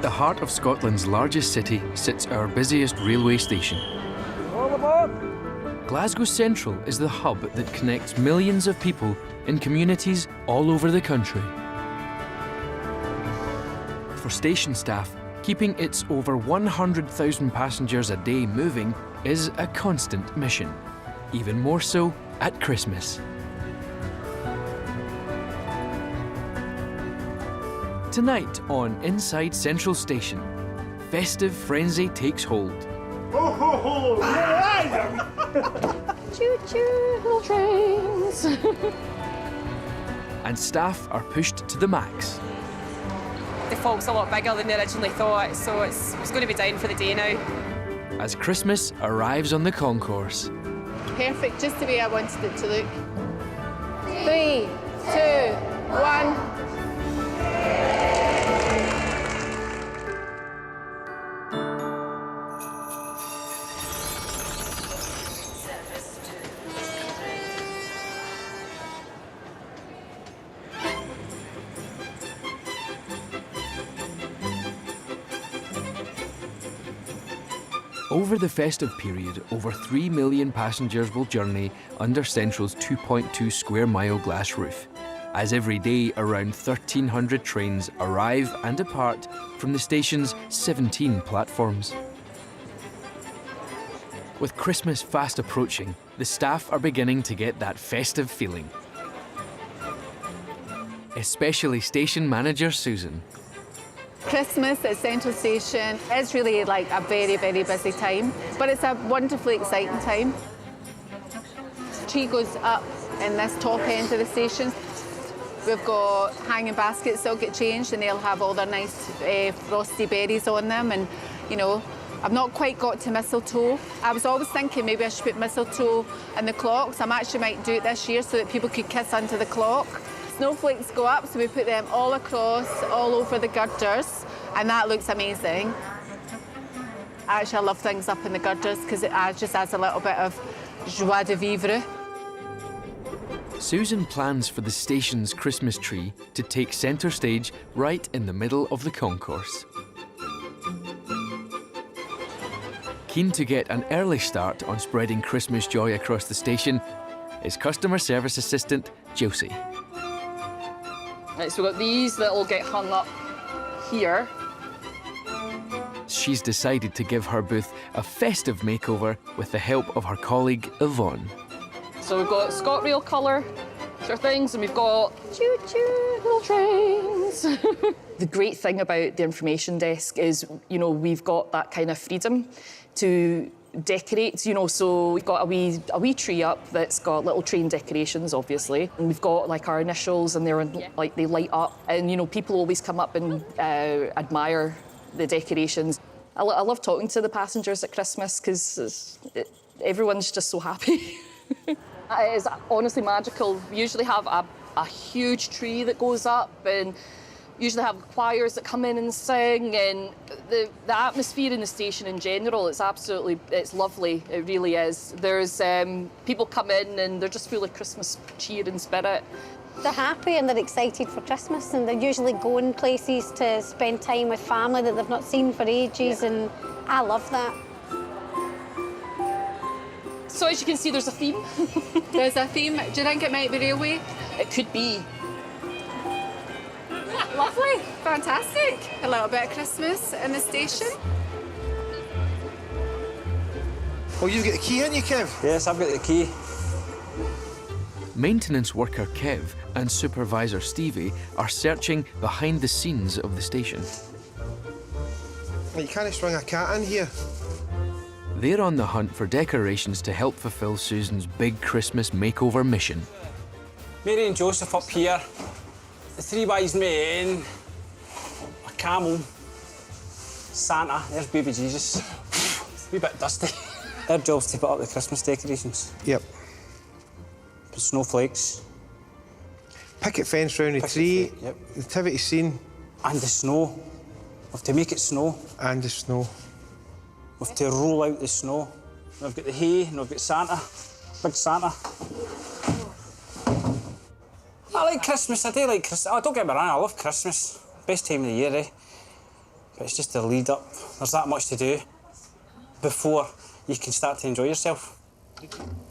the heart of Scotland's largest city sits our busiest railway station. Glasgow Central is the hub that connects millions of people in communities all over the country. For station staff, keeping its over 100,000 passengers a day moving is a constant mission, even more so at Christmas. Tonight on Inside Central Station, festive frenzy takes hold. Ho, ho, ho! Choo-choo, little trains. And staff are pushed to the max. The folk's a lot bigger than they originally thought, so it's going to be down for the day now. As Christmas arrives on the concourse. Perfect, just the way I wanted it to look. 3, 2, 1. Over the festive period, over 3 million passengers will journey under Central's 2.2 square mile glass roof, as every day around 1,300 trains arrive and depart from the station's 17 platforms. With Christmas fast approaching, the staff are beginning to get that festive feeling. Especially station manager Susan. Christmas at Central Station is really like a very, very busy time, but it's a wonderfully exciting time. The tree goes up in this top end of the station. We've got hanging baskets that'll get changed and they'll have all their nice frosty berries on them, and you know, I've not quite got to mistletoe. I was always thinking maybe I should put mistletoe in the clocks. I actually might do it this year so that people could kiss under the clock. Snowflakes go up, so we put them all across, all over the girders, and that looks amazing. Actually, I love things up in the girders because it just adds a little bit of joie de vivre. Susan plans for the station's Christmas tree to take centre stage right in the middle of the concourse. Keen to get an early start on spreading Christmas joy across the station is customer service assistant Josie. Right, so we've got these that will get hung up here. She's decided to give her booth a festive makeover with the help of her colleague Yvonne. So we've got ScotRail colour sort of things, and we've got choo-choo little trains. The great thing about the information desk is, you know, we've got that kind of freedom to decorate, you know, so we've got a wee tree up that's got little train decorations, obviously, and we've got like our initials, and they're like they light up, and you know, people always come up and admire the decorations. I love talking to the passengers at Christmas because everyone's just so happy. It is honestly magical. We usually have a huge tree that goes up, and usually have choirs that come in and sing, and the atmosphere in the station in general, it's lovely, it really is. There's people come in and they're just full of Christmas cheer and spirit. They're happy and they're excited for Christmas, and they're usually going places to spend time with family that they've not seen for ages, and I love that. So as you can see, there's a theme. There's a theme. Do you think it might be railway? It could be. Lovely, fantastic. A little bit of Christmas in the station. Oh, you've got the key, haven't you, Kev? Yes, I've got the key. Maintenance worker Kev and supervisor Stevie are searching behind the scenes of the station. You can't swing a cat in here. They're on the hunt for decorations to help fulfil Susan's big Christmas makeover mission. Mary and Joseph up here, the three wise men, a camel, Santa, there's baby Jesus. A wee bit dusty. Their job's to put up the Christmas decorations. Yep. Put snowflakes. Picket fence round the tree. Yep. Nativity scene. And the snow. We have to make it snow. And the snow. We have to roll out the snow. We've got the hay, and we've got Santa. Big Santa. I like Christmas. I do like Christmas. Oh, don't get me wrong, I love Christmas. Best time of the year, eh? But it's just the lead up. There's that much to do before you can start to enjoy yourself.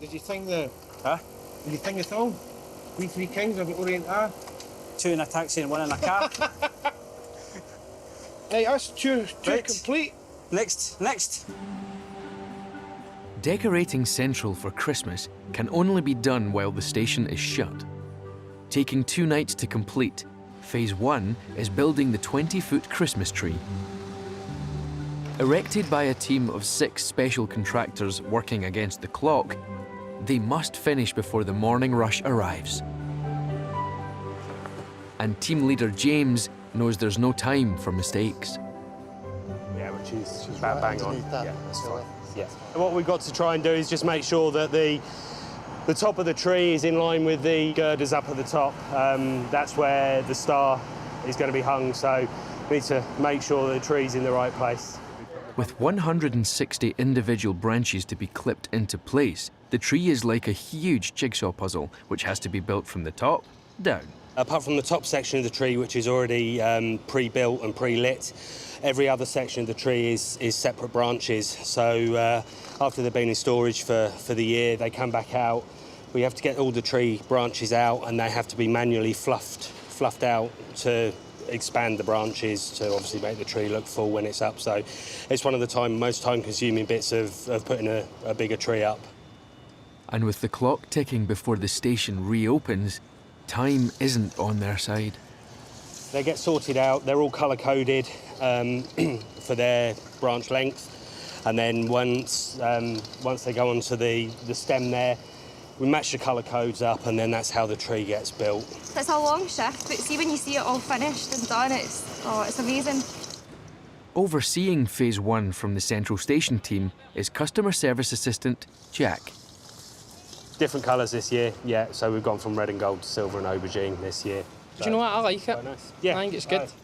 Did you sing the... Huh? Did you sing the song? We Three Kings of the Orient Are? 2 in a taxi and 1 in a car. Hey, that's two Right. complete. Next. Decorating Central for Christmas can only be done while the station is shut. Taking 2 nights to complete, Phase 1 is building the 20-foot Christmas tree. Erected by a team of 6 special contractors working against the clock, they must finish before the morning rush arrives. And team leader James knows there's no time for mistakes. Yeah, which is about bang on. That. Yeah, that's fine. Yeah. And what we've got to try and do is just make sure that the top of the tree is in line with the girders up at the top. That's where the star is going to be hung, so we need to make sure that the tree's in the right place. With 160 individual branches to be clipped into place, the tree is like a huge jigsaw puzzle, which has to be built from the top down. Apart from the top section of the tree, which is already pre-built and pre-lit, every other section of the tree is separate branches. So after they've been in storage for the year, they come back out. We have to get all the tree branches out, and they have to be manually fluffed out to expand the branches to obviously make the tree look full when it's up. So it's one of the most time-consuming bits of putting a bigger tree up. And with the clock ticking before the station reopens, time isn't on their side. They get sorted out, they're all colour-coded for their branch length, and then once they go onto the stem there, we match the colour codes up, and then that's how the tree gets built. It's a long shift, but see when you see it all finished and done, it's amazing. Overseeing Phase 1 from the Central Station team is customer service assistant Jack. Different colours this year, yeah, so we've gone from red and gold to silver and aubergine this year. Do you know what? I like it. Nice. Yeah, I think it's good. Nice.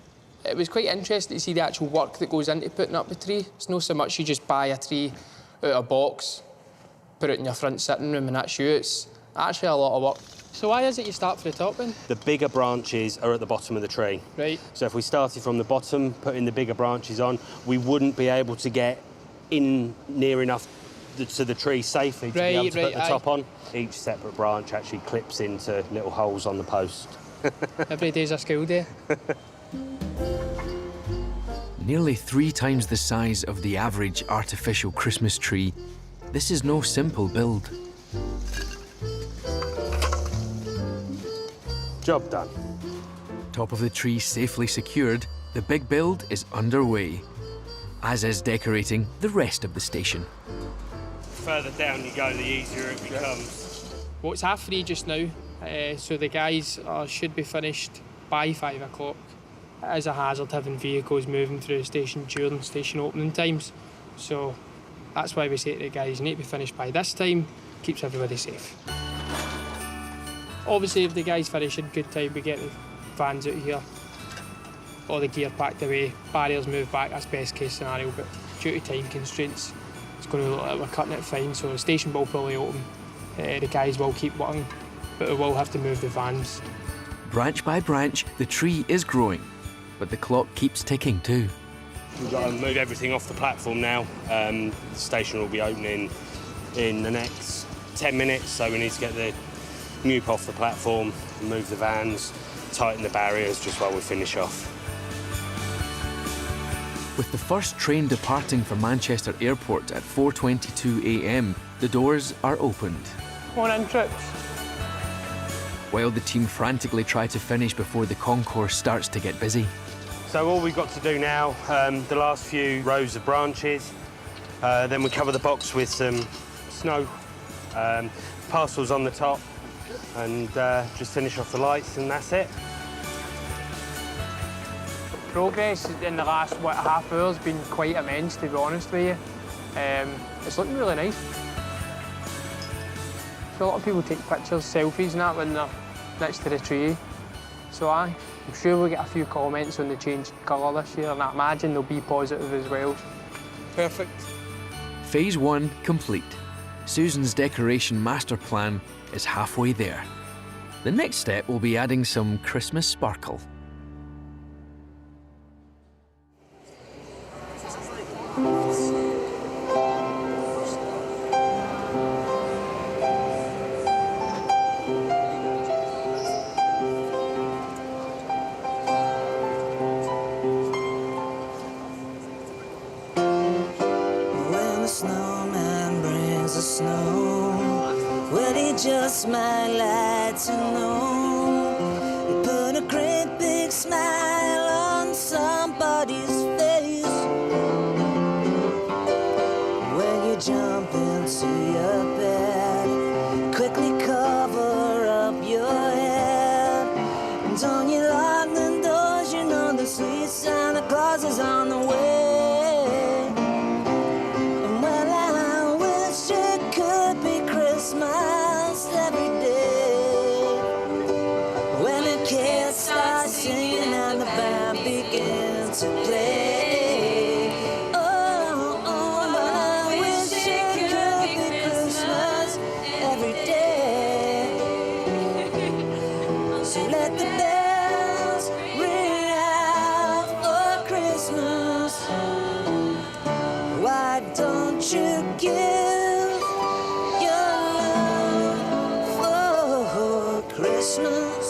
It was quite interesting to see the actual work that goes into putting up the tree. It's not so much you just buy a tree out of a box, put it in your front sitting room and that's you. It's actually a lot of work. So why is it you start from the top then? The bigger branches are at the bottom of the tree. Right. So if we started from the bottom, putting the bigger branches on, we wouldn't be able to get in near enough to the tree safely to be able to put the top on. Each separate branch actually clips into little holes on the post. Every day's a school day. Nearly 3 times the size of the average artificial Christmas tree, this is no simple build. Job done. Top of the tree safely secured, the big build is underway, as is decorating the rest of the station. Further down you go, the easier it becomes. Well, it's 3:30 just now, so the guys should be finished by 5 o'clock. It is a hazard having vehicles moving through the station during station opening times, so that's why we say to the guys, you need to be finished by this time, keeps everybody safe. Obviously, if the guys finish in good time, we get the vans out here, all the gear packed away, barriers moved back, that's best case scenario, but due to time constraints, it's going to look like we're cutting it fine, so the station will probably open. The guys will keep working, but we will have to move the vans. Branch by branch, the tree is growing, but the clock keeps ticking too. We've got to move everything off the platform now. The station will be opening in the next 10 minutes, so we need to get the mute off the platform, move the vans, tighten the barriers just while we finish off. With the first train departing from Manchester Airport at 4:22 a.m, the doors are opened. Come on in, troops. While the team frantically try to finish before the concourse starts to get busy. So all we've got to do now, the last few rows of branches, then we cover the box with some snow, parcels on the top, and just finish off the lights, and that's it. Progress in the last half hour has been quite immense, to be honest with you. It's looking really nice. So a lot of people take pictures, selfies and that when they're next to the tree. So I'm sure we'll get a few comments on the changed colour this year, and I imagine they'll be positive as well. Perfect. Phase 1 complete. Susan's decoration master plan is halfway there. The next step will be adding some Christmas sparkle. smile lights alone. You put a great big smile on somebody's face. When you jump into your bed, quickly cover up your head. And don't you lock the doors, you know the sweet Santa Claus is on the way. And well, I wish it could be Christmas every day. When the kids start singing and the band begins to play. Oh, oh, but I wish it could be Christmas every day. So let the bells ring out for Christmas. Why don't you give your love for Christmas?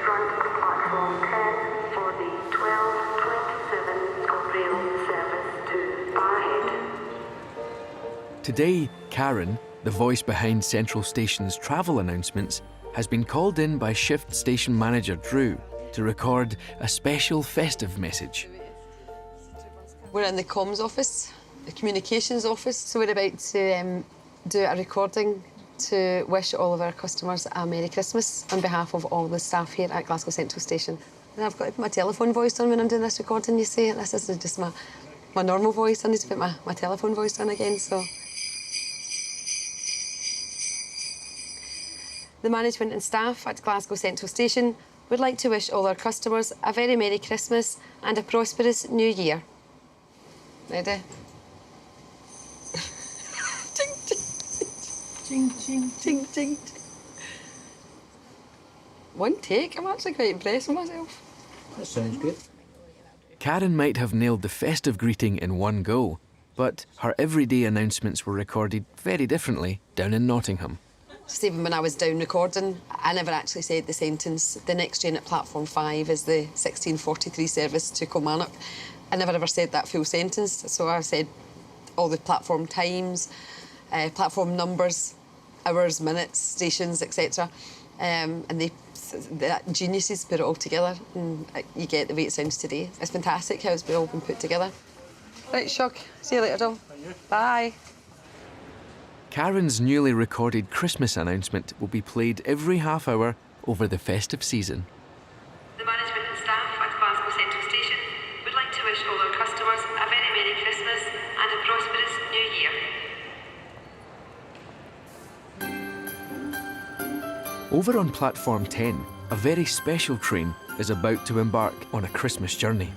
Front platform 10 for the 12:27 rail service to Barhead. Today, Karen, the voice behind Central Station's travel announcements, has been called in by Shift Station Manager Drew to record a special festive message. We're in the comms office, the communications office, so we're about to do a recording to wish all of our customers a Merry Christmas on behalf of all the staff here at Glasgow Central Station. And I've got to put my telephone voice on when I'm doing this recording, you see. This isn't just my normal voice. I need to put my telephone voice on again, so. The management and staff at Glasgow Central Station would like to wish all our customers a very Merry Christmas and a prosperous New Year. Ready? Ching, ching, ching, ching. One take, I'm actually quite impressed with myself. That sounds good. Karen might have nailed the festive greeting in one go, but her everyday announcements were recorded very differently down in Nottingham. Just even when I was down recording, I never actually said the sentence, the next train at platform 5 is the 1643 service to Kilmarnock. I never ever said that full sentence, so I said all the platform times, platform numbers, hours, minutes, stations, etc. And the geniuses put it all together, and you get the way it sounds today. It's fantastic how it's all been put together. Right, Shug, see you later, doll. Bye. Karen's newly recorded Christmas announcement will be played every half hour over the festive season. The management and staff at Glasgow Central Station would like to wish all our customers a very Merry Christmas and a prosperous New Year. Over on platform 10, a very special train is about to embark on a Christmas journey.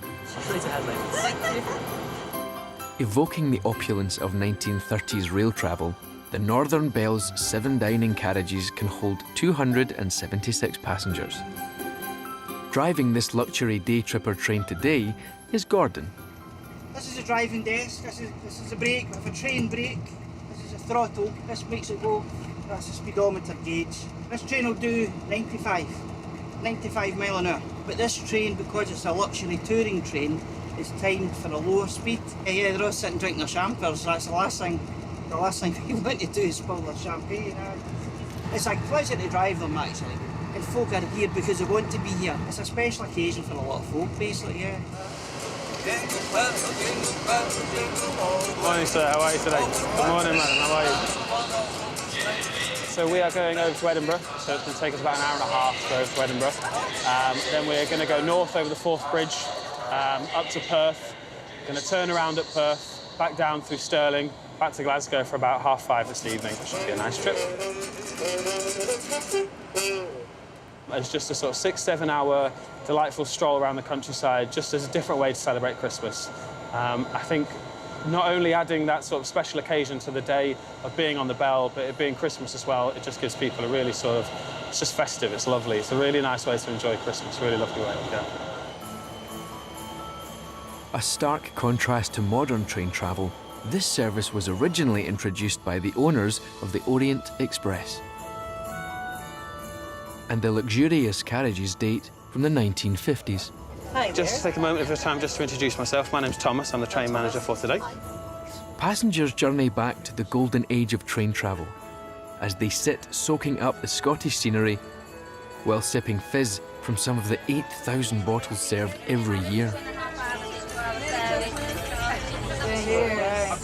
Evoking the opulence of 1930s rail travel, the Northern Belle's 7 dining carriages can hold 276 passengers. Driving this luxury day tripper train today is Gordon. This is a driving desk, this is a brake, we have a train brake, this is a throttle, this makes it go, that's a speedometer gauge. This train will do 95 mile an hour. But this train, because it's a luxury touring train, is timed for a lower speed. Yeah, they're all sitting drinking their champers, that's the last thing we want to do is spill their champagne. It's a pleasure to drive them actually. And folk are here because they want to be here. It's a special occasion for a lot of folk, basically, yeah. Morning, sir. How are you today? Good morning, madam. How are you? So we are going over to Edinburgh, so it's going to take us about an hour and a half to go over to Edinburgh. Then we're going to go north over the Forth Bridge, up to Perth. Going to turn around at Perth, back down through Stirling, back to Glasgow for about 5:30 this evening. Should be a nice trip. It's just a sort of 6-7 hour delightful stroll around the countryside, just as a different way to celebrate Christmas. I think not only adding that sort of special occasion to the day of being on the Belle, but it being Christmas as well, it just gives people a really sort of, it's just festive, it's lovely. It's a really nice way to enjoy Christmas, really lovely way, yeah. A stark contrast to modern train travel, this service was originally introduced by the owners of the Orient Express. And the luxurious carriages date from the 1950s. Just take a moment of your time just to introduce myself. My name's Thomas. I'm the train manager for today. Passengers journey back to the golden age of train travel as they sit soaking up the Scottish scenery while sipping fizz from some of the 8,000 bottles served every year.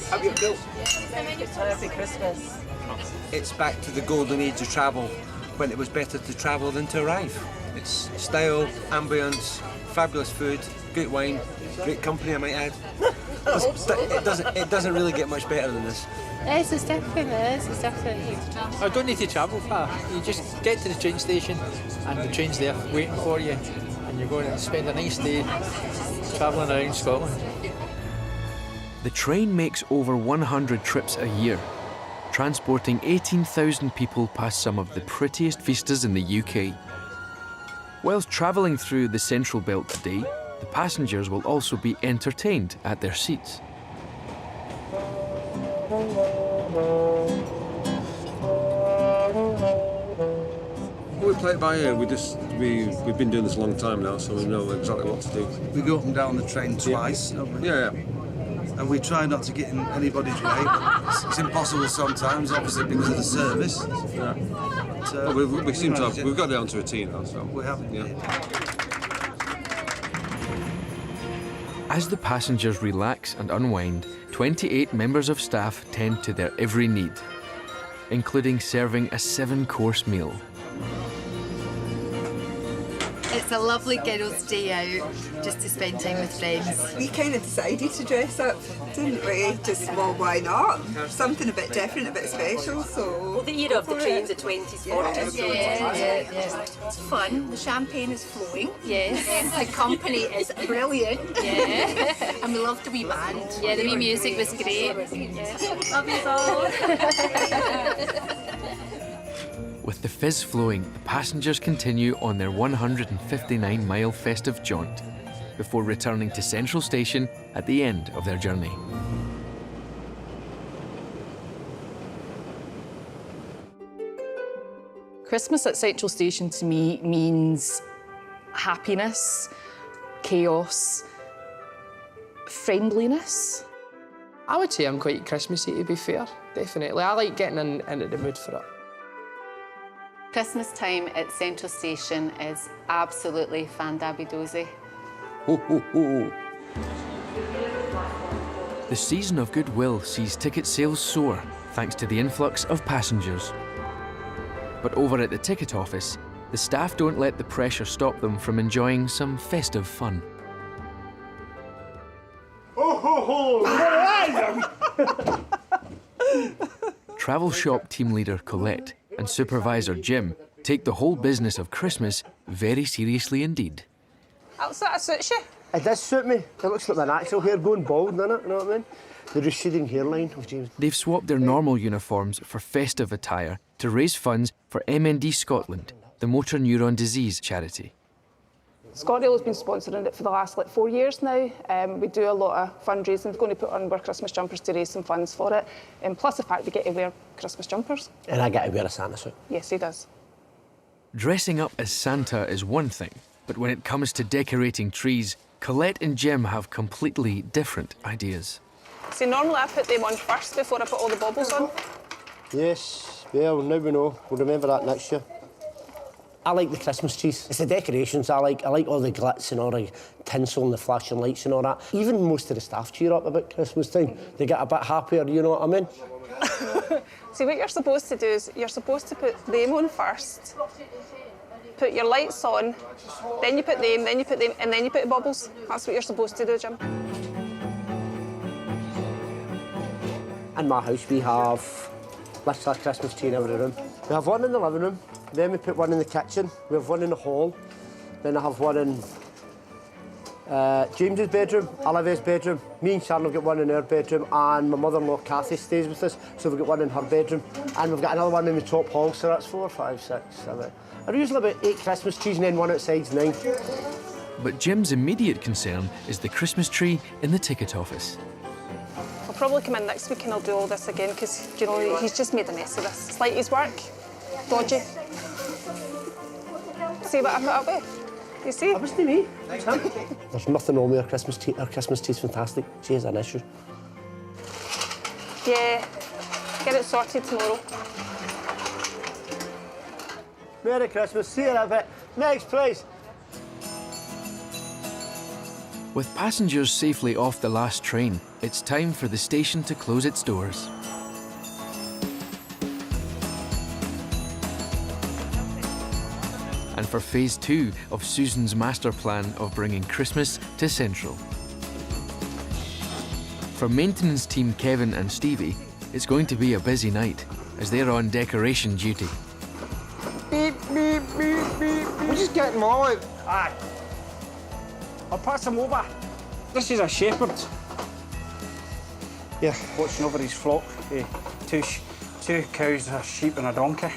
Have you built? Happy Christmas. It's back to the golden age of travel, when it was better to travel than to arrive. It's style, ambience, fabulous food, great wine, great company, I might add. It doesn't really get much better than this. Yes, it's different, it's different. I don't need to travel far. You just get to the train station and the train's there waiting for you and you're going to spend a nice day travelling around Scotland. The train makes over 100 trips a year, transporting 18,000 people past some of the prettiest vistas in the UK. Whilst travelling through the Central Belt today, the passengers will also be entertained at their seats. We play it by ear. We've been doing this a long time now, so we know exactly what to do. We go up and down the train twice, don't we? Yeah. And we try not to get in anybody's way, but it's impossible sometimes, obviously because of the service. Yeah. But, well, we seem to have, we've got down to a T now, so. We haven't. Yeah. As the passengers relax and unwind, 28 members of staff tend to their every need, including serving a 7-course meal. It's a lovely girls' day out, just to spend time with friends. We kind of decided to dress up, didn't we? Just, well, why not? Something a bit different, a bit special, so... Well, the era of the trains, the 20s, 40s. Yeah. It's fun, the champagne is flowing. Yes. The company is brilliant. Yeah. And we loved the wee band. Yeah, the wee music was great. Yeah. Love you all. With the fizz flowing, the passengers continue on their 159-mile festive jaunt before returning to Central Station at the end of their journey. Christmas at Central Station to me means happiness, chaos, friendliness. I would say I'm quite Christmassy, to be fair, definitely. I like getting into the mood for it. Christmas time at Central Station is absolutely fandabby-dozy. Ho, ho, ho. The season of goodwill sees ticket sales soar thanks to the influx of passengers. But over at the ticket office, the staff don't let the pressure stop them from enjoying some festive fun. Oh, ho, ho! Travel shop team leader Colette and supervisor Jim take the whole business of Christmas very seriously indeed. That suits you. It does suit me. It looks like my natural hair going bald, doesn't it? You know what I mean? The receding hairline of James. They've swapped their normal uniforms for festive attire to raise funds for MND Scotland, the motor neuron disease charity. ScotRail has been sponsoring it for the last 4 years now. We do a lot of fundraising. We're going to put on our Christmas jumpers to raise some funds for it. And plus the fact we get to wear Christmas jumpers. And I get to wear a Santa suit. Yes, he does. Dressing up as Santa is one thing, but when it comes to decorating trees, Colette and Jim have completely different ideas. See, normally I put them on first before I put all the baubles on. Yes, well, now we know. We'll remember that next year. I like the Christmas trees. It's the decorations I like. I like all the glitz and all the tinsel and the flashing lights and all that. Even most of the staff cheer up about Christmas time. They get a bit happier, you know what I mean? See, what you're supposed to do is you're supposed to put them on first, put your lights on, then you put them, and then you put the baubles. That's what you're supposed to do, Jim. In my house, we have literally a Christmas tree in every room. We have one in the living room, then we put one in the kitchen, we have one in the hall, then I have one in James's bedroom, Olivia's bedroom. Me and Sharon have got one in our bedroom, and my mother-in-law Kathy stays with us, so we've got one in her bedroom, and we've got another one in the top hall, so that's 4, 5, 6, 7. There are usually about 8 Christmas trees, and then one outside's 9. But Jim's immediate concern is the Christmas tree in the ticket office. I'll probably come in next week and I'll do all this again because, you know, he's just made a mess of this. It's like his work, dodgy. See what I put up with? You see? That was to me. There's nothing wrong with our Christmas tea. Our Christmas tea's fantastic. She has an issue. Yeah. Get it sorted tomorrow. Merry Christmas. See you in a bit. Next, please. With passengers safely off the last train, it's time for the station to close its doors. And for phase 2 of Susan's master plan of bringing Christmas to Central. For maintenance team Kevin and Stevie, it's going to be a busy night as they're on decoration duty. Beep, beep, beep, beep. We'll just get them all out. Aye. I'll pass him over. This is a shepherd. Yeah, watching over his flock. Two cows, a sheep and a donkey.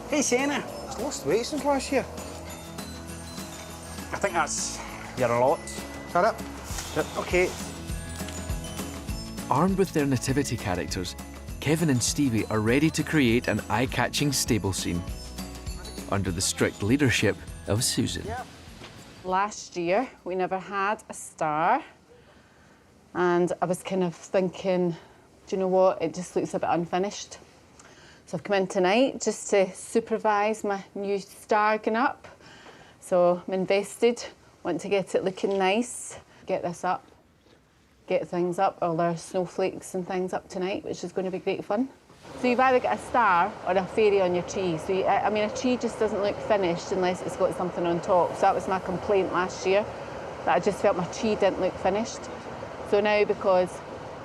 Hey, Senna. He's lost weight since last year. I think that's your lot. Got it? Yep. OK. Armed with their nativity characters, Kevin and Stevie are ready to create an eye-catching stable scene under the strict leadership of Susan. Last year, we never had a star. And I was kind of thinking, do you know what? It just looks a bit unfinished. So I've come in tonight just to supervise my new star going up. So I'm invested, want to get it looking nice, get this up, get things up, all our snowflakes and things up tonight, which is going to be great fun. So you've either got a star or a fairy on your tree. So I mean, a tree just doesn't look finished unless it's got something on top. So that was my complaint last year, that I just felt my tree didn't look finished. So now, because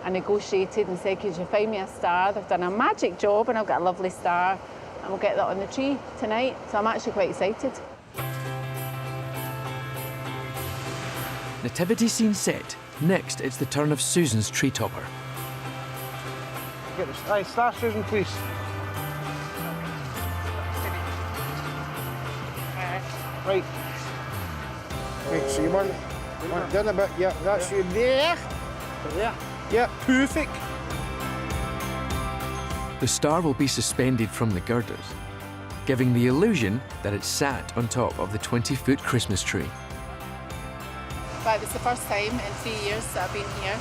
I negotiated and said, could you find me a star? They've done a magic job and I've got a lovely star and we'll get that on the tree tonight. So I'm actually quite excited. Nativity scene set. Next, it's the turn of Susan's tree topper. Get the star, Susan, please. Right. Right, so you want down a bit, yeah, that's you there. There. Yeah, perfect. The star will be suspended from the girders, giving the illusion that it's sat on top of the 20-foot Christmas tree. But it's the first time in 3 years that I've been here.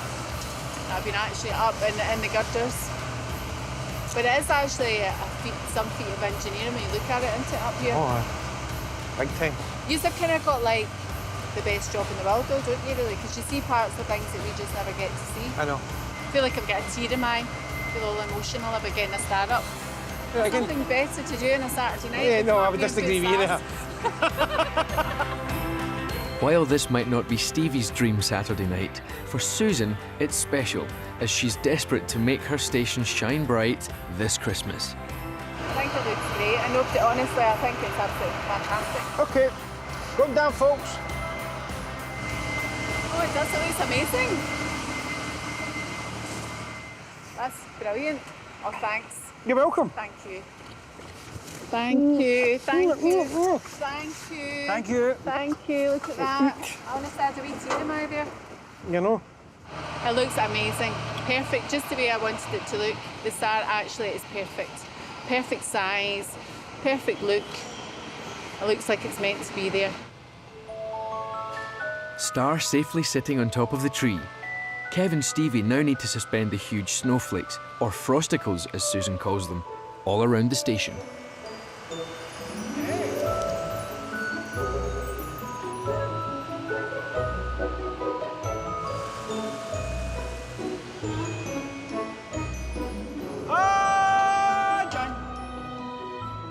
I've been actually up in the girders. But it is actually some feat of engineering when you look at it, isn't it, up here? Oh, big time. You've kind of got like the best job in the world though, don't you really? Because you see parts of things that we just never get to see. I know. I feel like I've got a tear in my eye. I feel all emotional about getting a star up. Yeah, There's nothing better to do on a Saturday night. Yeah, no, I would disagree with you there. While this might not be Stevie's dream Saturday night, for Susan, it's special, as she's desperate to make her station shine bright this Christmas. I think it looks great. I know, but honestly, I think it's absolutely fantastic. OK, go down, folks. Oh, it does. It looks amazing. That's brilliant. Oh, thanks. You're welcome. Thank you. Thank you, thank you, thank you. Thank you. Thank you, look at that. I honestly had a wee tear in my eye there. You know. It looks amazing. Perfect, just the way I wanted it to look. The star actually is perfect. Perfect size, perfect look. It looks like it's meant to be there. Star safely sitting on top of the tree. Kev and Stevie now need to suspend the huge snowflakes, or frosticles as Susan calls them, all around the station.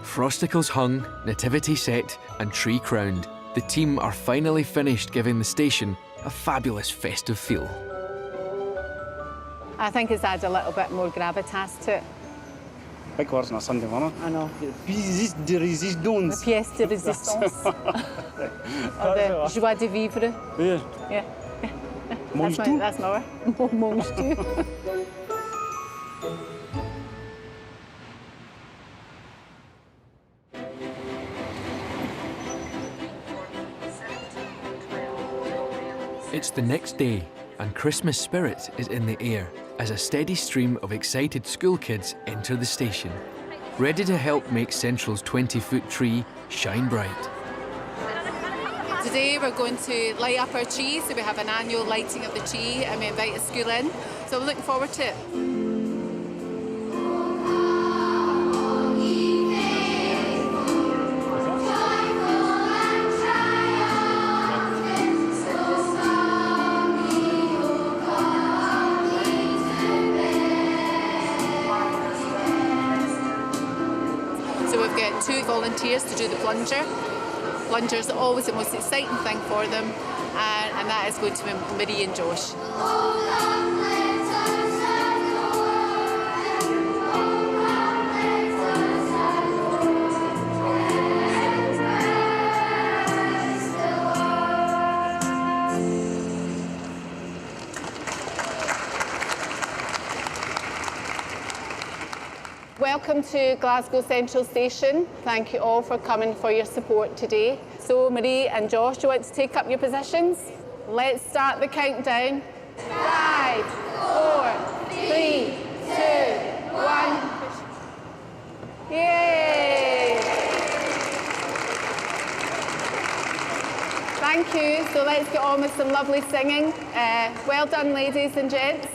Frosticles hung, nativity set, and tree crowned. The team are finally finished giving the station a fabulous festive feel. I think it's added a little bit more gravitas to it. Big words on a Sunday morning. I know. Pièce de résistance. The pièce de résistance. Or the joie de vivre. Yeah. Yeah. Mange tout. That's my word. Mange tout. It's the next day, and Christmas spirit is in the air as a steady stream of excited school kids enter the station, ready to help make Central's 20-foot tree shine bright. Today we're going to light up our tree, so we have an annual lighting of the tree and we invite a school in. So we're looking forward to it. So we've got 2 volunteers to do the plunger. Plunger is always the most exciting thing for them, and that is going to be Marie and Josh. Welcome to Glasgow Central Station. Thank you all for coming, for your support today. So Marie and Josh, do you want to take up your positions? Let's start the countdown. 5, 4, 3, 2, 1. Yay! Thank you. So let's get on with some lovely singing. Well done, ladies and gents.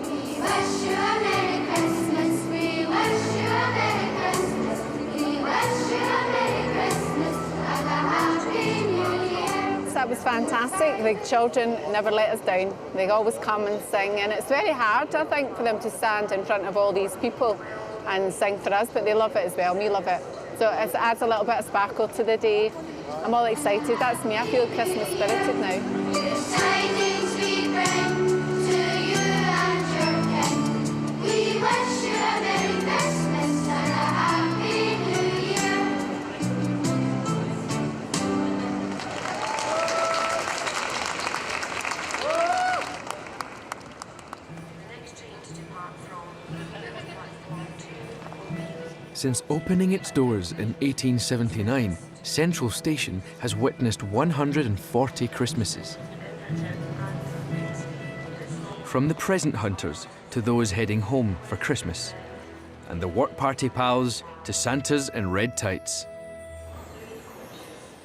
We wish you a Merry Christmas. We wish you a Merry Christmas. We wish you a Merry Christmas and a Happy New Year. That was fantastic. The children never let us down. They always come and sing, and it's very hard, I think, for them to stand in front of all these people and sing for us, but they love it as well. We love it. So it adds a little bit of sparkle to the day. I'm all excited. That's me. I feel Christmas spirited now. Tidings we bring to you and your king. We wish you a Merry Christmas and a Happy New Year. Since opening its doors in 1879, Central Station has witnessed 140 Christmases. From the present hunters to those heading home for Christmas, and the work party pals to Santas in red tights.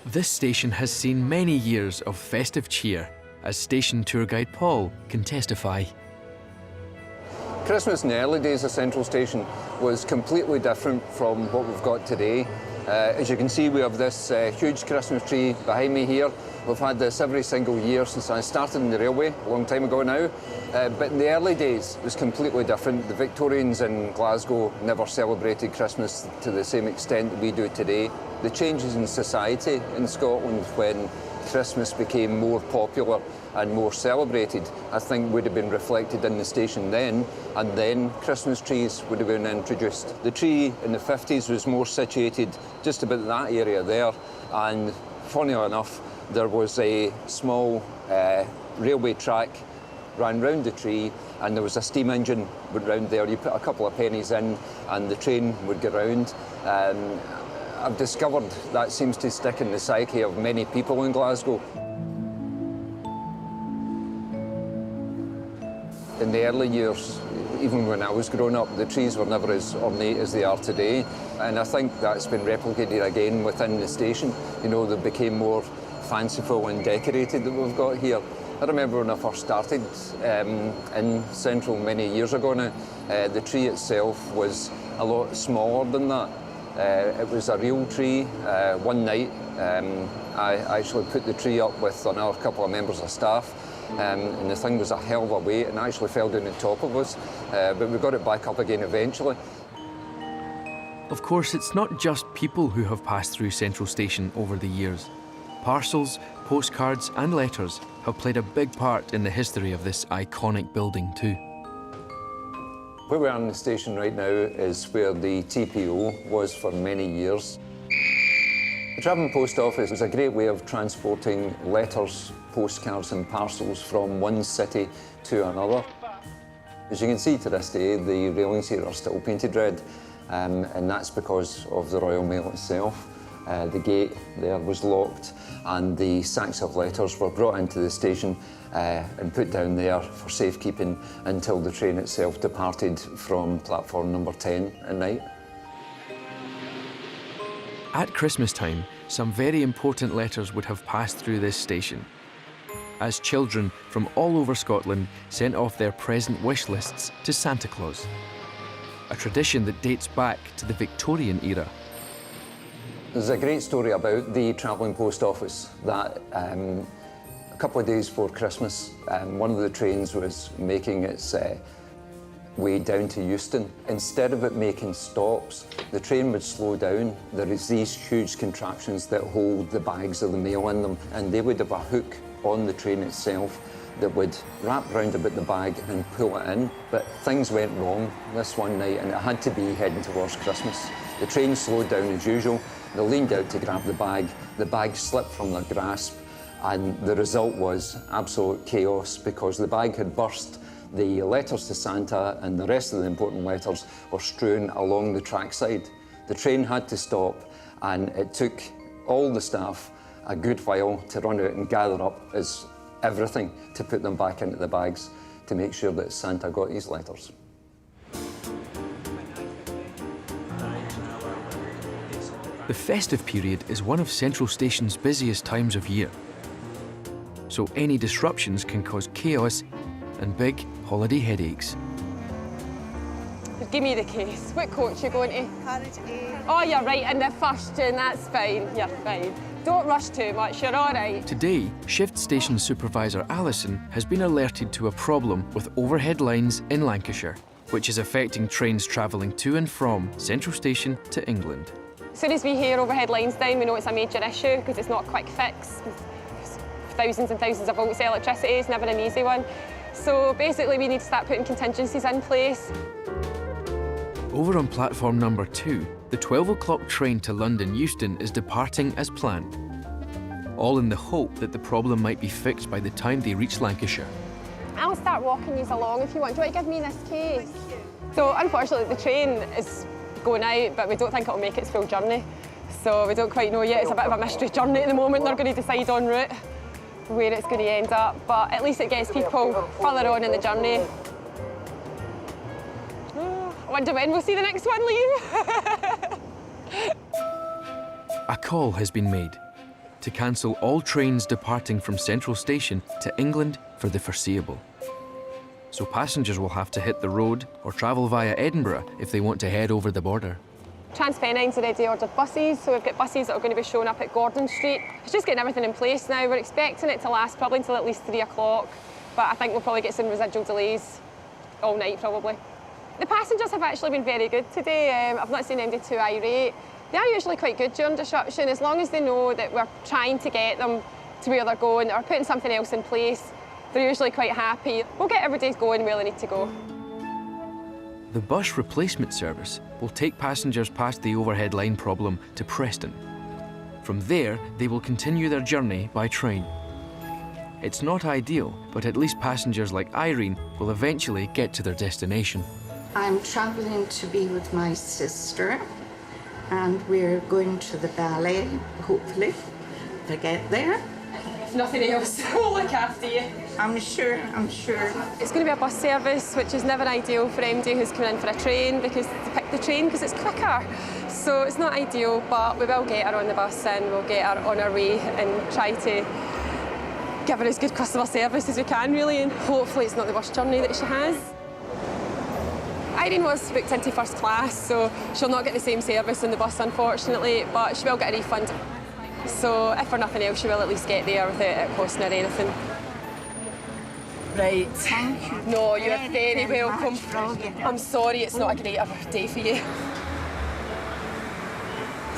This station has seen many years of festive cheer, as station tour guide Paul can testify. Christmas in the early days of Central Station was completely different from what we've got today. As you can see, we have this huge Christmas tree behind me here. We've had this every single year since I started in the railway, a long time ago now. But in the early days, it was completely different. The Victorians in Glasgow never celebrated Christmas to the same extent that we do today. The changes in society in Scotland when Christmas became more popular and more celebrated, I think would have been reflected in the station then, and then Christmas trees would have been introduced. The tree in the 50s was more situated just about that area there, and funnily enough, there was a small railway track ran round the tree, and there was a steam engine went round there. You put a couple of pennies in and the train would go round. I've discovered that seems to stick in the psyche of many people in Glasgow. In the early years, even when I was growing up, the trees were never as ornate as they are today. And I think that's been replicated again within the station. You know, they became more fanciful and decorated that we've got here. I remember when I first started in Central many years ago now, the tree itself was a lot smaller than that. It was a real tree. One night, I actually put the tree up with another couple of members of staff, and the thing was a hell of a weight and actually fell down on top of us, but we got it back up again eventually. Of course, it's not just people who have passed through Central Station over the years. Parcels, postcards and letters have played a big part in the history of this iconic building too. Where we are in the station right now is where the TPO was for many years. The travelling post office is a great way of transporting letters, postcards and parcels from one city to another. As you can see to this day, the railings here are still painted red, and that's because of the Royal Mail itself. The gate there was locked and the sacks of letters were brought into the station and put down there for safekeeping until the train itself departed from platform number 10 at night. At Christmas time, some very important letters would have passed through this station, as children from all over Scotland sent off their present wish lists to Santa Claus, a tradition that dates back to the Victorian era. There's a great story about the travelling post office that a couple of days before Christmas, one of the trains was making its way down to Euston. Instead of it making stops, the train would slow down. There is these huge contraptions that hold the bags of the mail in them, and they would have a hook on the train itself that would wrap round about the bag and pull it in. But things went wrong this one night, and it had to be heading towards Christmas. The train slowed down as usual. They leaned out to grab the bag slipped from their grasp, and the result was absolute chaos because the bag had burst. The letters to Santa and the rest of the important letters were strewn along the trackside. The train had to stop, and it took all the staff a good while to run out and gather up everything to put them back into the bags to make sure that Santa got his letters. The festive period is one of Central Station's busiest times of year, so any disruptions can cause chaos and big holiday headaches. Give me the case. What coach are you going to? Carriage A. Oh, you're right in the first, June. That's fine. You're fine. Don't rush too much. You're all right. Today, Shift Station Supervisor Alison has been alerted to a problem with overhead lines in Lancashire, which is affecting trains travelling to and from Central Station to England. As soon as we hear overhead lines down, we know it's a major issue because it's not a quick fix. Thousands and thousands of volts of electricity is never an easy one. So basically we need to start putting contingencies in place. Over on platform number 2, the 12 o'clock train to London Euston is departing as planned, all in the hope that the problem might be fixed by the time they reach Lancashire. I'll start walking you along if you want. Do you want to give me this case? So unfortunately the train is going out, but we don't think it'll make its full journey. So we don't quite know yet. It's a bit of a mystery journey at the moment. They're going to decide en route where it's going to end up, but at least it gets people further on in the journey. I wonder when we'll see the next one leave. A call has been made to cancel all trains departing from Central Station to England for the foreseeable. So passengers will have to hit the road or travel via Edinburgh if they want to head over the border. TransPennines already ordered buses, so we've got buses that are going to be showing up at Gordon Street. It's just getting everything in place now. We're expecting it to last probably until at least 3 o'clock, but I think we'll probably get some residual delays all night probably. The passengers have actually been very good today. I've not seen anybody too irate. They are usually quite good during disruption, as long as they know that we're trying to get them to where they're going or putting something else in place. They're usually quite happy. We'll get everybody going where they need to go. The bus replacement service will take passengers past the overhead line problem to Preston. From there, they will continue their journey by train. It's not ideal, but at least passengers like Irene will eventually get to their destination. I'm travelling to be with my sister, and we're going to the ballet, hopefully, to get there. If nothing else, we'll look after you. I'm sure. It's going to be a bus service, which is never ideal for anybody who's coming in for a train, because to pick the train because it's quicker. So it's not ideal, but we will get her on the bus and we'll get her on her way and try to give her as good customer service as we can, really, and hopefully it's not the worst journey that she has. Irene was booked into first class, so she'll not get the same service on the bus, unfortunately, but she will get a refund. So if for nothing else, she will at least get there without it costing her anything. Right. Thank you. No, you're very welcome. Brilliant. I'm sorry it's not a great day for you.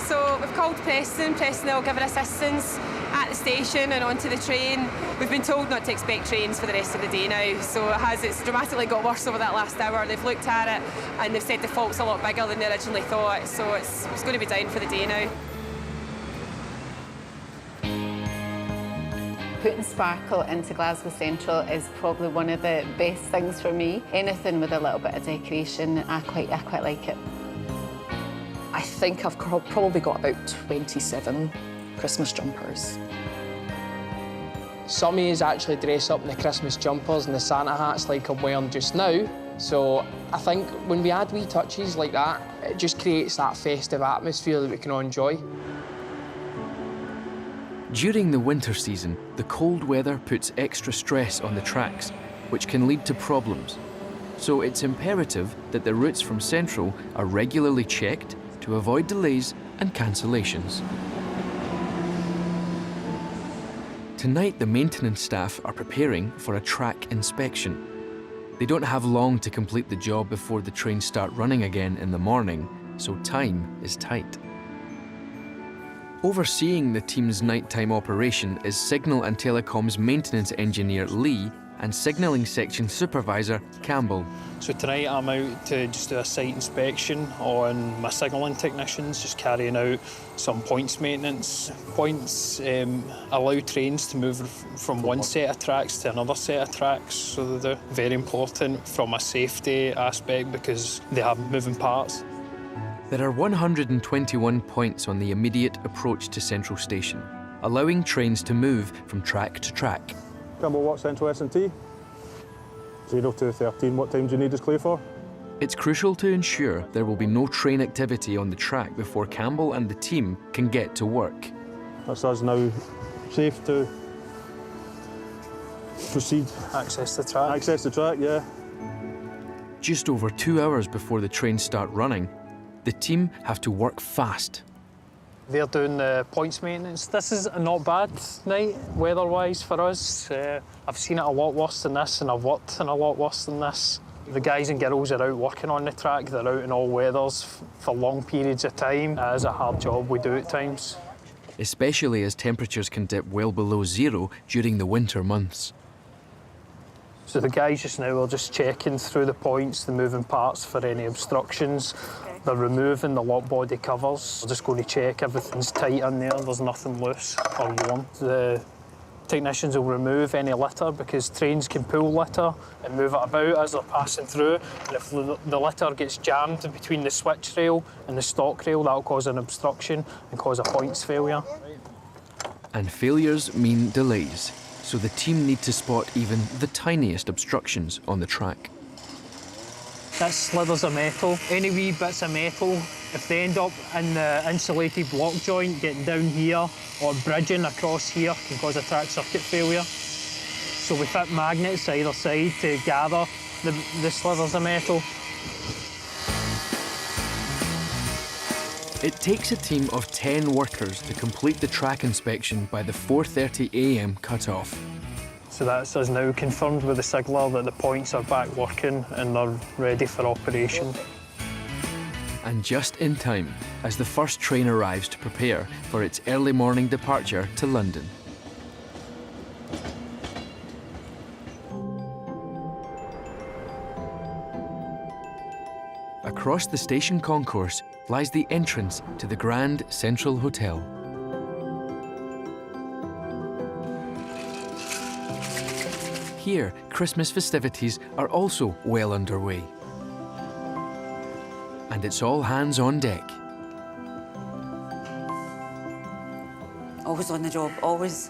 So we've called Preston. Preston will give her assistance at the station and onto the train. We've been told not to expect trains for the rest of the day now, so it's dramatically got worse over that last hour. They've looked at it and they've said the fault's a lot bigger than they originally thought, so it's going to be down for the day now. Putting sparkle into Glasgow Central is probably one of the best things for me. Anything with a little bit of decoration, I quite like it. I think I've probably got about 27 Christmas jumpers. Some of yous actually dress up in the Christmas jumpers and the Santa hats like I'm wearing just now. So I think when we add wee touches like that, it just creates that festive atmosphere that we can all enjoy. During the winter season, the cold weather puts extra stress on the tracks, which can lead to problems. So it's imperative that the routes from Central are regularly checked to avoid delays and cancellations. Tonight, the maintenance staff are preparing for a track inspection. They don't have long to complete the job before the trains start running again in the morning, so time is tight. Overseeing the team's nighttime operation is Signal and Telecoms maintenance engineer Lee and Signalling section supervisor Campbell. So tonight I'm out to just do a site inspection on my signalling technicians, just carrying out some points maintenance. Points allow trains to move from one set of tracks to another set of tracks, so they're very important from a safety aspect because they have moving parts. There are 121 points on the immediate approach to Central Station, allowing trains to move from track to track. Campbell, what Central S&T? 0 to 13, what time do you need us clear for? It's crucial to ensure there will be no train activity on the track before Campbell and the team can get to work. That's us now safe to proceed. Access the track. Access the track, yeah. Just over 2 hours before the trains start running, the team have to work fast. They're doing the points maintenance. This is a not bad night, weather-wise, for us. I've seen it a lot worse than this, and I've worked in a lot worse than this. The guys and girls are out working on the track. They're out in all weathers for long periods of time. It is a hard job we do at times. Especially as temperatures can dip well below 0 during the winter months. So the guys just now are just checking through the points, the moving parts for any obstructions. They're removing the lock body covers. We're just going to check everything's tight in there, there's nothing loose or warm. The technicians will remove any litter because trains can pull litter and move it about as they're passing through. And if the litter gets jammed between the switch rail and the stock rail, that'll cause an obstruction and cause a points failure. And failures mean delays, so the team need to spot even the tiniest obstructions on the track. That's slithers of metal. Any wee bits of metal, if they end up in the insulated block joint, getting down here or bridging across here, can cause a track circuit failure. So we fit magnets either side to gather the slithers of metal. It takes a team of 10 workers to complete the track inspection by the 4:30 a.m. cut-off. So that's us now confirmed with the signaller that the points are back working and they're ready for operation. And just in time, as the first train arrives to prepare for its early morning departure to London. Across the station concourse lies the entrance to the Grand Central Hotel. Here, Christmas festivities are also well underway. And it's all hands on deck. Always on the job, always.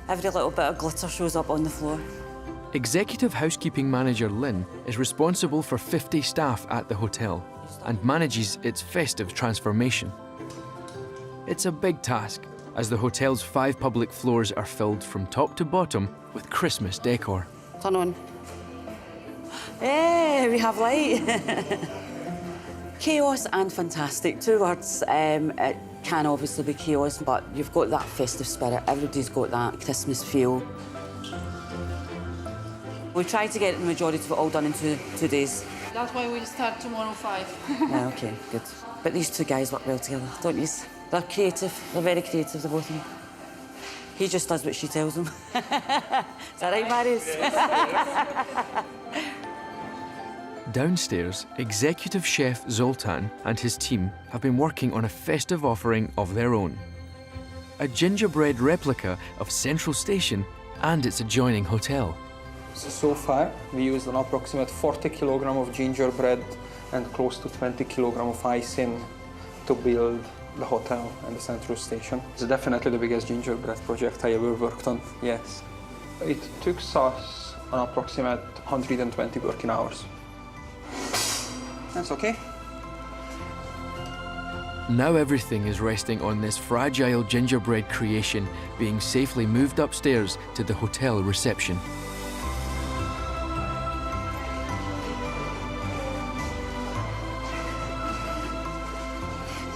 Every little bit of glitter shows up on the floor. Executive Housekeeping Manager Lynn is responsible for 50 staff at the hotel and manages its festive transformation. It's a big task, as the hotel's 5 public floors are filled from top to bottom with Christmas decor. Turn on. Hey, we have light. Chaos and fantastic, 2 words. It can obviously be chaos, but you've got that festive spirit. Everybody's got that Christmas feel. We try to get the majority of it all done in 2 days. That's why we start tomorrow 5. Yeah, OK, good. But these 2 guys work well together, don't you? They're creative. They're very creative, the both of them. He just does what she tells him. Is that right, Marius? Downstairs, executive chef Zoltan and his team have been working on a festive offering of their own. A gingerbread replica of Central Station and its adjoining hotel. So far, we used an approximate 40 kilogram of gingerbread and close to 20 kilogram of icing to build the hotel and the Central Station. It's definitely the biggest gingerbread project I ever worked on, yes. It took us an approximate 120 working hours. That's okay. Now everything is resting on this fragile gingerbread creation being safely moved upstairs to the hotel reception.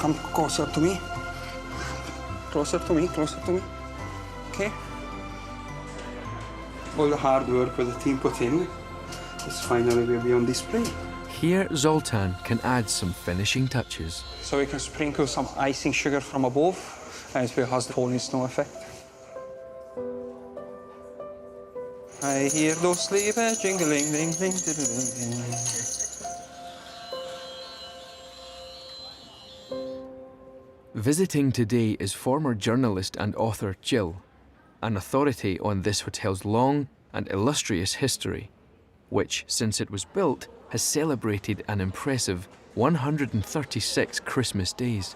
Come closer to me. Closer to me, closer to me. Okay? All the hard work that the team put in is finally will be on display. Here, Zoltan can add some finishing touches. So we can sprinkle some icing sugar from above, and it will have the falling snow effect. I hear those sleigh bells jingling, ding, ding, ding, ding, ding. Visiting today is former journalist and author Jill, an authority on this hotel's long and illustrious history, which, since it was built, has celebrated an impressive 136 Christmas days.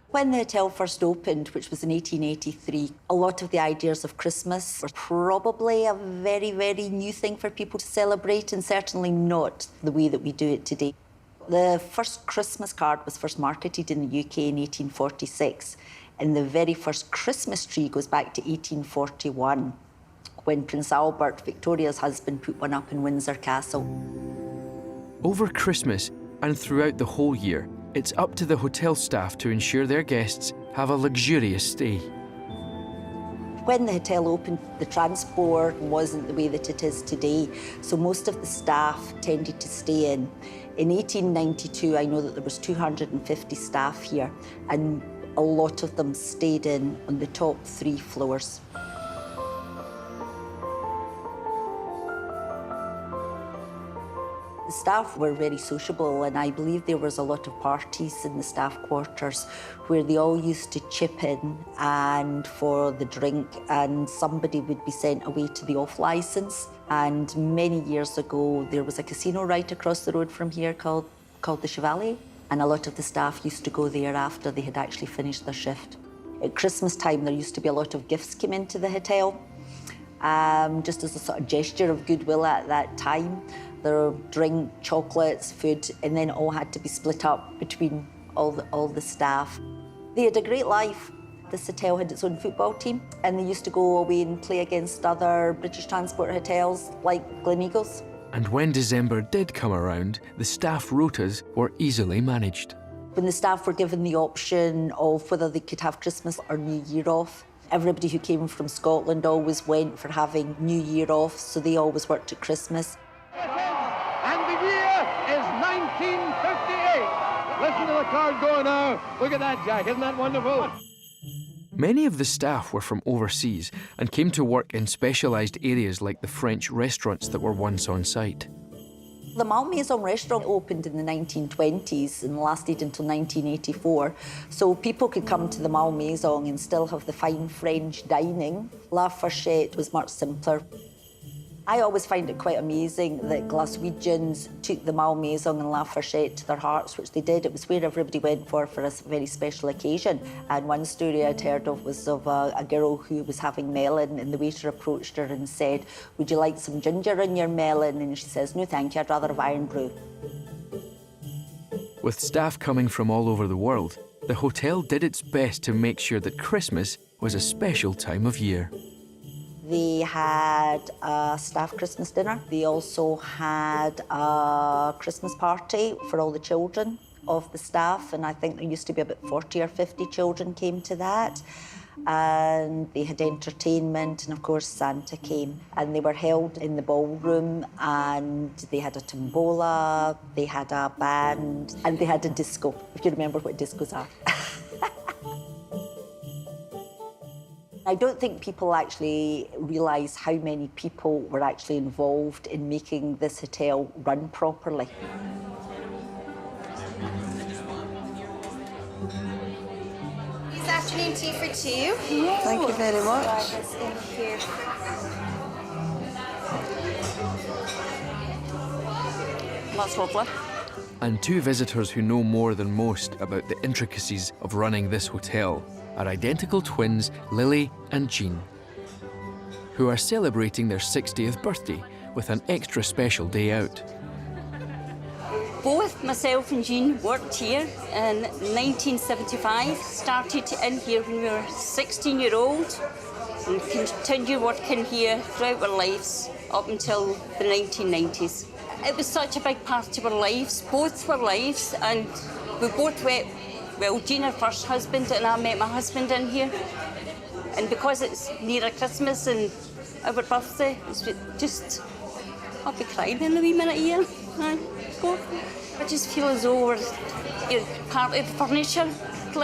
When the hotel first opened, which was in 1883, a lot of the ideas of Christmas were probably a very, very new thing for people to celebrate, and certainly not the way that we do it today. The first Christmas card was first marketed in the UK in 1846, and the very first Christmas tree goes back to 1841, when Prince Albert, Victoria's husband, put one up in Windsor Castle. Over Christmas and throughout the whole year, it's up to the hotel staff to ensure their guests have a luxurious stay. When the hotel opened, the transport wasn't the way that it is today, so most of the staff tended to stay in. In 1892, I know that there was 250 staff here, and a lot of them stayed in on the top 3 floors. The staff were very sociable, and I believe there was a lot of parties in the staff quarters where they all used to chip in and for the drink, and somebody would be sent away to the off licence. And many years ago, there was a casino right across the road from here called the Chevalier, and a lot of the staff used to go there after they had actually finished their shift. At Christmas time, there used to be a lot of gifts came into the hotel, just as a sort of gesture of goodwill at that time. There were drink, chocolates, food, and then it all had to be split up between all the staff. They had a great life. This hotel had its own football team, and they used to go away and play against other British transport hotels like Gleneagles. And when December did come around, the staff rotas were easily managed. When the staff were given the option of whether they could have Christmas or New Year off, everybody who came from Scotland always went for having New Year off, so they always worked at Christmas. And the year is 1958. Listen to the crowd go now. Look at that, Jack. Isn't that wonderful? Many of the staff were from overseas and came to work in specialised areas like the French restaurants that were once on site. The Malmaison restaurant opened in the 1920s and lasted until 1984, so people could come to the Malmaison and still have the fine French dining. La Fourchette was much simpler. I always find it quite amazing that Glaswegians took the Malmaison and La Fourchette to their hearts, which they did. It was where everybody went for a very special occasion. And one story I'd heard of was of a girl who was having melon, and the waiter approached her and said, "Would you like some ginger in your melon?" And she says, "No, thank you, I'd rather have iron brew." With staff coming from all over the world, the hotel did its best to make sure that Christmas was a special time of year. They had a staff Christmas dinner. They also had a Christmas party for all the children of the staff, and I think there used to be about 40 or 50 children came to that. And they had entertainment, and of course Santa came. And they were held in the ballroom, and they had a tombola, they had a band, and they had a disco, if you remember what discos are. I don't think people actually realise how many people were actually involved in making this hotel run properly. This afternoon tea for 2. Thank you very much. Thank you. That's lovely. And 2 visitors who know more than most about the intricacies of running this hotel are identical twins Lily and Jean, who are celebrating their 60th birthday with an extra special day out. Both myself and Jean worked here in 1975. Started in here when we were 16-year-old and continued working here throughout our lives up until the 1990s. It was such a big part of our lives, both our lives, and we both went, well, Jean, her first husband, and I met my husband in here. And because it's near Christmas and our birthday, it's just, I'll be crying in a wee minute here. Go. I just feel as though we're part of the furniture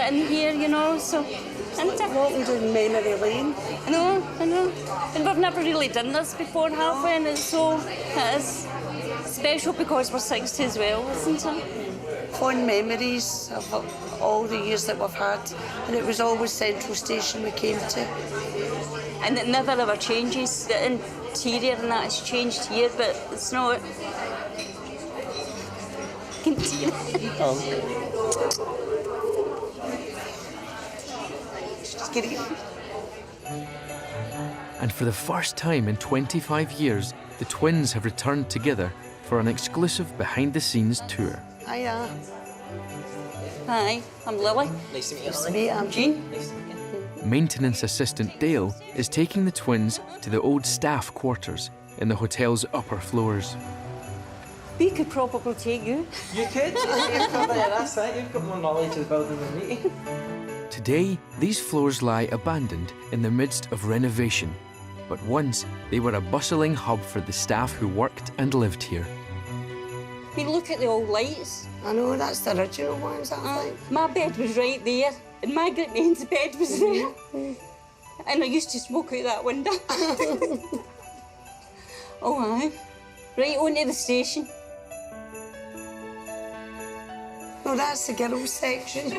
in here, you know, so. And walking down memory lane. I know. And we've never really done this before, have we? And it's so, it is special because we're 60 as well, isn't it? Fond memories of all the years that we've had, and it was always Central Station we came to. And it never ever changes. The interior and that has changed here, but it's not. Just kidding. And for the first time in 25 years, the twins have returned together for an exclusive behind-the-scenes tour. Hiya. Hi, I'm Lily. Nice to meet you. Nice to meet you. I'm Jean. Maintenance assistant Dale is taking the twins to the old staff quarters in the hotel's upper floors. We could probably take you. You could? That's it. You've got more knowledge of the building than me. Today, these floors lie abandoned in the midst of renovation, but once they were a bustling hub for the staff who worked and lived here. We look at the old lights. I know, that's the original ones, I think. My bed was right there, and my great man's bed was there. And I used to smoke out that window. Oh, aye. Right onto the station. No, that's the girls' section.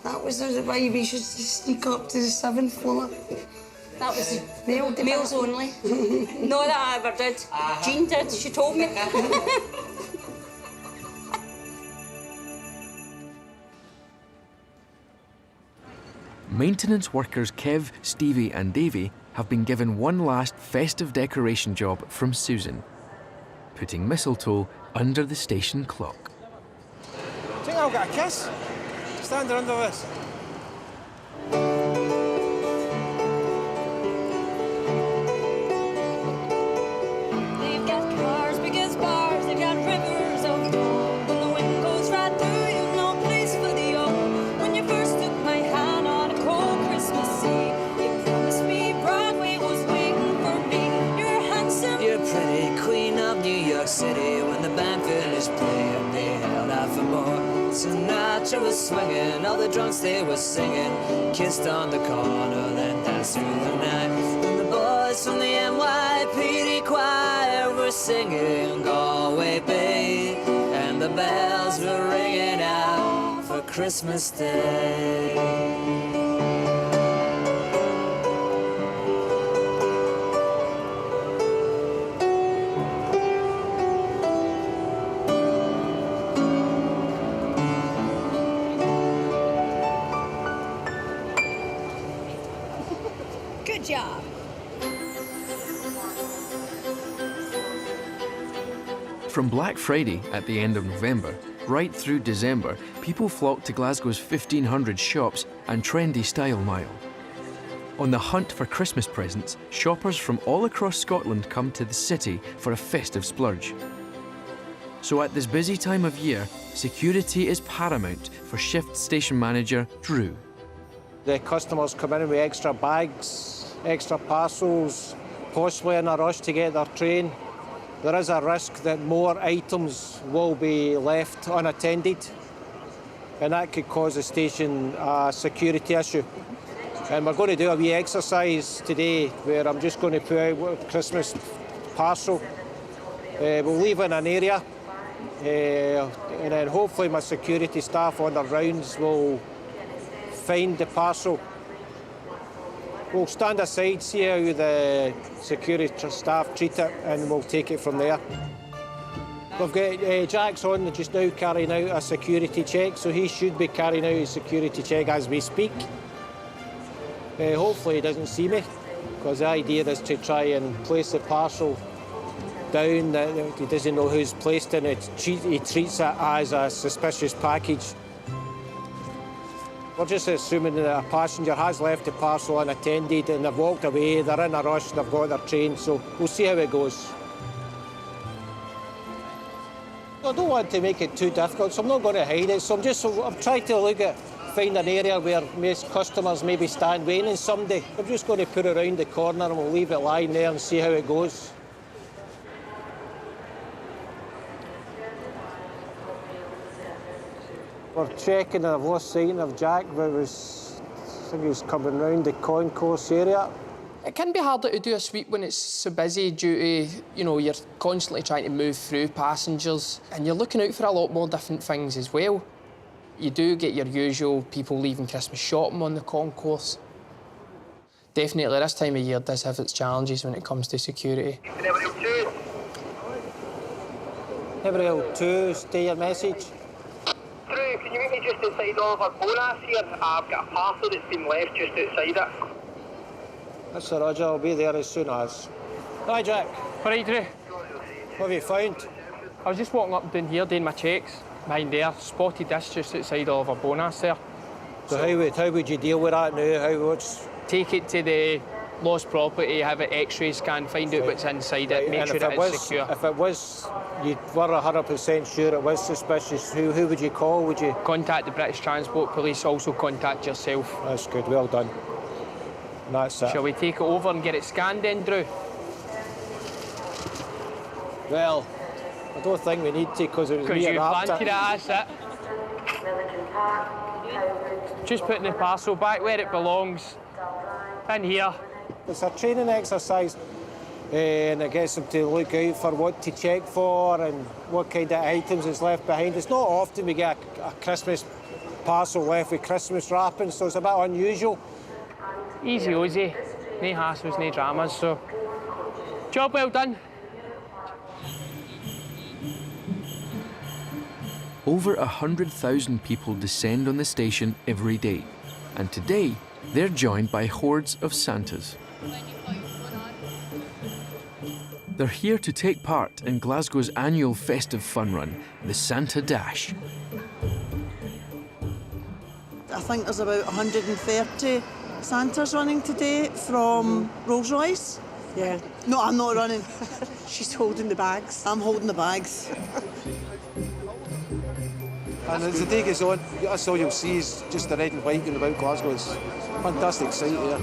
That was why we used to sneak up to the 7th floor. That was males only. Not that I ever did. Jean did, she told me. Maintenance workers Kev, Stevie and Davey have been given one last festive decoration job from Susan, putting mistletoe under the station clock. Think I'll get a kiss? Stand under this. They've got cars big as bars, they've got rivers of gold. When the wind goes right through, you've no place for the old. When you first took my hand on a cold Christmas Eve, you promised me Broadway was waiting for me. You're handsome. You're pretty queen of New York City. When the band finished playing, they held out for more. Sinatra was swinging, all the drunks they were singing. Kissed on the corner, then danced through the night. And the boys from the NYPD choir were singing Galway Bay. And the bells were ringing out for Christmas Day. Good job. From Black Friday at the end of November, right through December, people flock to Glasgow's 1,500 shops and trendy style mile. On the hunt for Christmas presents, shoppers from all across Scotland come to the city for a festive splurge. So at this busy time of year, security is paramount for shift station manager Drew. The customers come in with extra bags, extra parcels, possibly in a rush to get their train. There is a risk that more items will be left unattended, and that could cause the station a security issue. And we're going to do a wee exercise today where I'm just going to put out a Christmas parcel. We'll leave in an area, and then hopefully my security staff on their rounds will find the parcel. We'll stand aside, see how the security staff treat it, and we'll take it from there. We've got Jack's on just now carrying out a security check, so he should be carrying out his security check as we speak. Hopefully he doesn't see me, because the idea is to try and place the parcel down that he doesn't know who's placed in it. He treats it as a suspicious package. We're just assuming that a passenger has left the parcel unattended and they've walked away, they're in a rush, they've got their train, so we'll see how it goes. I don't want to make it too difficult, so I'm not going to hide it. So I'm trying to find an area where most customers maybe stand waiting on somebody. I'm just going to put it around the corner and we'll leave it lying there and see how it goes. We're checking and I've lost sight of Jack, but I think he was coming round the concourse area. It can be harder to do a sweep when it's so busy due to, you're constantly trying to move through passengers and you're looking out for a lot more different things as well. You do get your usual people leaving Christmas shopping on the concourse. Definitely this time of year does have its challenges when it comes to security. Everell 2, stay your message. Drew, can you meet me just outside Oliver Bonas here? I've got a parcel that's been left just outside it. That's Sir Roger, I'll be there as soon as. Hi, Jack. All right, Drew. What have you found? I was just walking up down here doing my checks. Behind there, spotted this just outside Oliver Bonas there. So how would you deal with that now? Take it to the lost property, have it x-ray scanned, find out what's inside it, make sure it's secure. If it was, you were 100% sure it was suspicious, who would you call? Would you contact the British Transport Police, also contact yourself? That's good, well done. And that's it. Shall we take it over and get it scanned then, Drew? Well, I don't think we need to because it was me you planted it, that's it. Just putting the parcel back where it belongs. In here. It's a training exercise and it gets them to look out for what to check for and what kind of items is left behind. It's not often we get a Christmas parcel left with Christmas wrapping, so it's a bit unusual. Easy, Ozzy. No hassles, no dramas, so job well done. Over 100,000 people descend on the station every day, and today they're joined by hordes of Santas. They're here to take part in Glasgow's annual festive fun run, the Santa Dash. I think there's about 130 Santas running today from Rolls-Royce. Yeah. No, I'm not running. She's holding the bags. I'm holding the bags. And as the day goes on, that's all you'll see is just the red and white going about Glasgow. It's a fantastic sight here.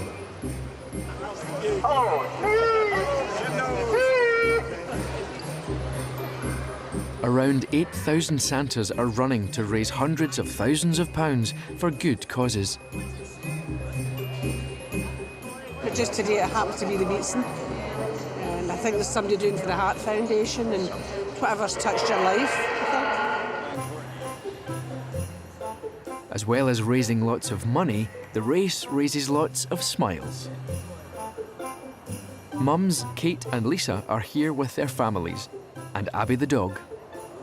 Around 8,000 Santas are running to raise hundreds of thousands of pounds for good causes. But just today it happens to be the Beatson. And I think there's somebody doing for the Heart Foundation and whatever's touched your life, I think. As well as raising lots of money, the race raises lots of smiles. Mums Kate and Lisa are here with their families, and Abby the dog.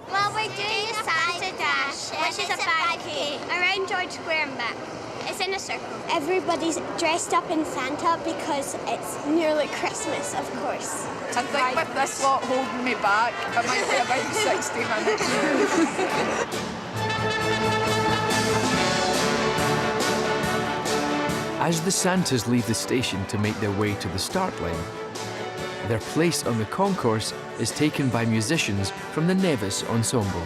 Well, we're doing a Santa Dash, which is a 5K, around George Square and back. It's in a circle. Everybody's dressed up in Santa because it's nearly Christmas, of course. I think with this lot holding me back, I might be about 60 minutes. As the Santas leave the station to make their way to the start line, their place on the concourse is taken by musicians from the Nevis Ensemble.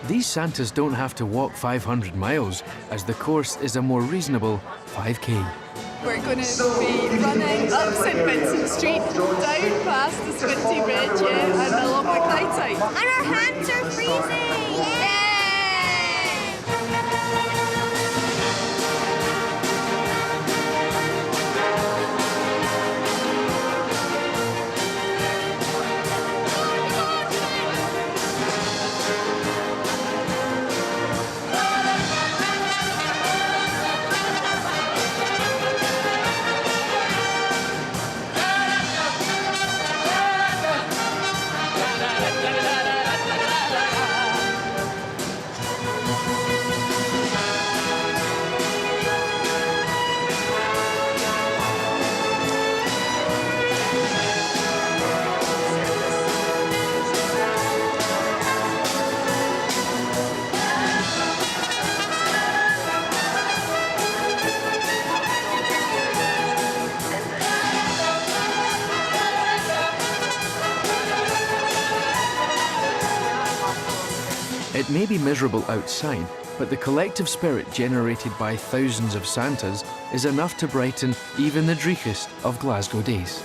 These Santas don't have to walk 500 miles, as the course is a more reasonable 5K. We're going to be running up St Vincent Street, down past the Squinty Bridge, and along the Clydeside. And our hands are freezing! Yay! Da da da da da It may be miserable outside, but the collective spirit generated by thousands of Santas is enough to brighten even the dreariest of Glasgow days.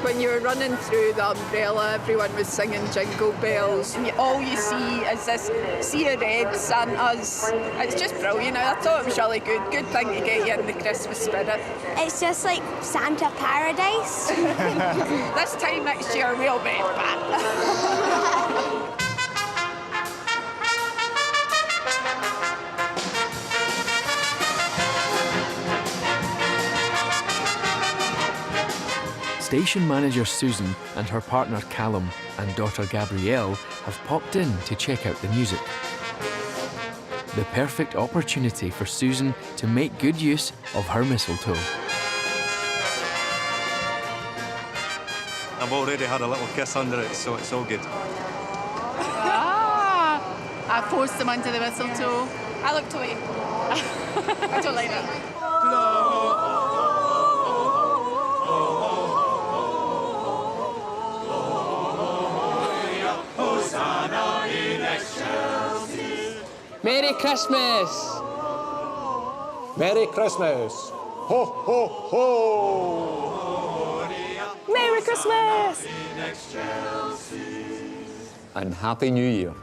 When you were running through the umbrella, everyone was singing Jingle Bells, and all you see is this sea of red Santas. It's just brilliant. I thought it was really good. Good thing to get you in the Christmas spirit. It's just like Santa paradise. This time next year, we'll be back. Station manager Susan and her partner Callum and daughter Gabrielle have popped in to check out the music. The perfect opportunity for Susan to make good use of her mistletoe. I've already had a little kiss under it, so it's all good. I forced them onto the mistletoe. I looked away. I don't like that. Merry Christmas! Merry Christmas! Ho, ho, ho! Merry Christmas! And Happy New Year.